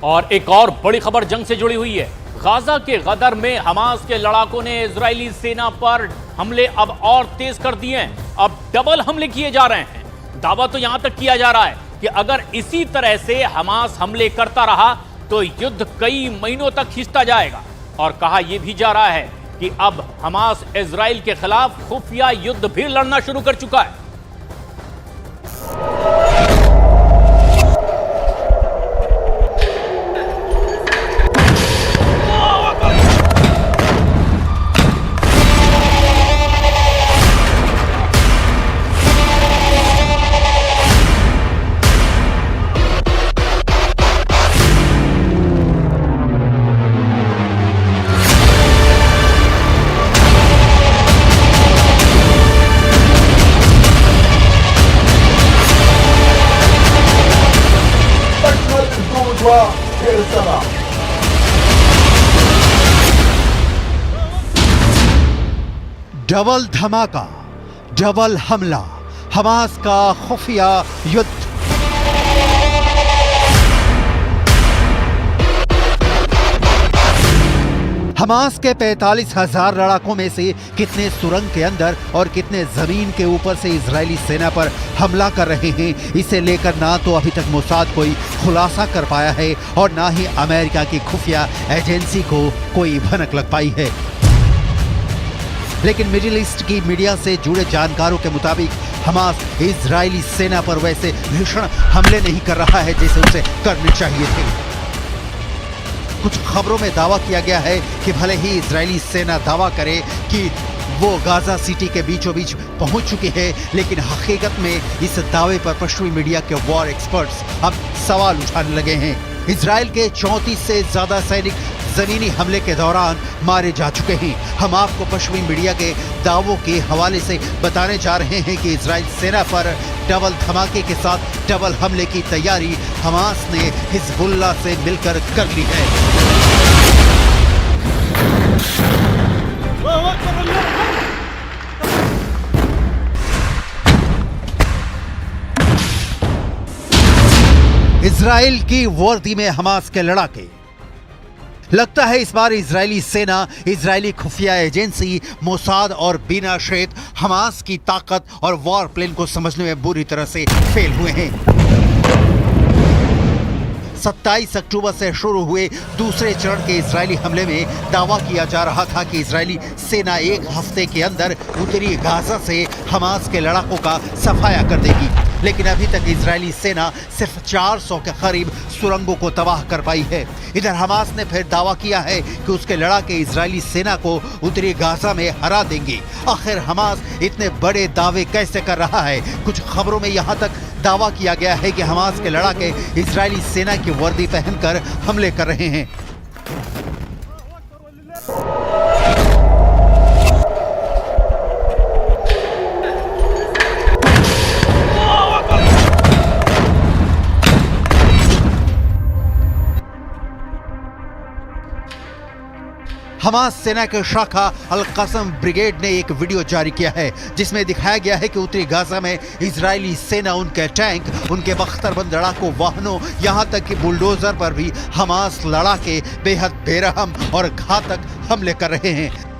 और एक और बड़ी खबर जंग से जुड़ी हुई है। गाजा के गदर में हमास के लड़ाकों ने इजरायली सेना पर हमले अब और तेज कर दिए हैं। अब डबल हमले किए जा रहे हैं। दावा तो यहां तक किया जा रहा है कि अगर इसी तरह से हमास हमले करता रहा तो युद्ध कई महीनों तक खिंचता जाएगा। और कहा यह भी जा रहा है कि अब हमास इजराइल के खिलाफ खुफिया युद्ध भी लड़ना शुरू कर चुका है। डबल धमाका, डबल हमला, हमास का खुफिया युद्ध। हमास के 45,000 लड़ाकों में से कितने सुरंग के अंदर और कितने जमीन के ऊपर से इजरायली सेना पर हमला कर रहे हैं, इसे लेकर ना तो अभी तक मोसाद कोई खुलासा कर पाया है और ना ही अमेरिका की खुफिया एजेंसी को कोई भनक लग पाई है। लेकिन मिडिल ईस्ट की मीडिया से जुड़े जानकारों के मुताबिक हमास इजरायली सेना पर वैसे भीषण हमले नहीं कर रहा है जैसे उसे करने चाहिए थे। कुछ खबरों में दावा किया गया है कि भले ही इजरायली सेना दावा करे कि वो गाजा सिटी के बीचों बीच पहुंच चुकी है, लेकिन हकीकत में इस दावे पर पश्चिमी मीडिया के वॉर एक्सपर्ट्स अब सवाल उठाने लगे हैं। इजराइल के 34 से ज्यादा सैनिक जमीनी हमले के दौरान मारे जा चुके हैं। हम आपको पश्चिमी मीडिया के दावों के हवाले से बताने जा रहे हैं कि इजराइल सेना पर डबल धमाके के साथ डबल हमले की तैयारी हमास ने हिजबुल्लाह से मिलकर कर ली है। इजराइल की वर्दी में हमास के लड़ाके। लगता है इस बार इजरायली सेना, इजरायली खुफिया एजेंसी मोसाद और बिना शेत हमास की ताकत और वॉर प्लान को समझने में बुरी तरह से फेल हुए हैं। 27 अक्टूबर से शुरू हुए दूसरे चरण के इजरायली हमले में दावा किया जा रहा था कि इजरायली सेना एक हफ्ते के अंदर उत्तरी गाजा से हमास के लड़ाकों का सफाया कर देगी, लेकिन अभी तक इजरायली सेना सिर्फ 400 के करीब सुरंगों को तबाह कर पाई है। इधर हमास ने फिर दावा किया है कि उसके लड़ाके इजरायली सेना को उत्तरी गाजा में हरा देंगे। आखिर हमास इतने बड़े दावे कैसे कर रहा है? कुछ खबरों में यहाँ तक दावा किया गया है कि हमास के लड़ाके इजरायली सेना की वर्दी पहनकर हमले कर रहे हैं। हमास सेना के शाखा अल कसम ब्रिगेड ने एक वीडियो जारी किया है जिसमें दिखाया गया है कि उत्तरी गाजा में इजरायली सेना उनके टैंक, उनके बख्तरबंद लड़ाकू वाहनों, यहां तक कि बुलडोजर पर भी हमास लड़ाके बेहद बेरहम और घातक हमले कर रहे हैं।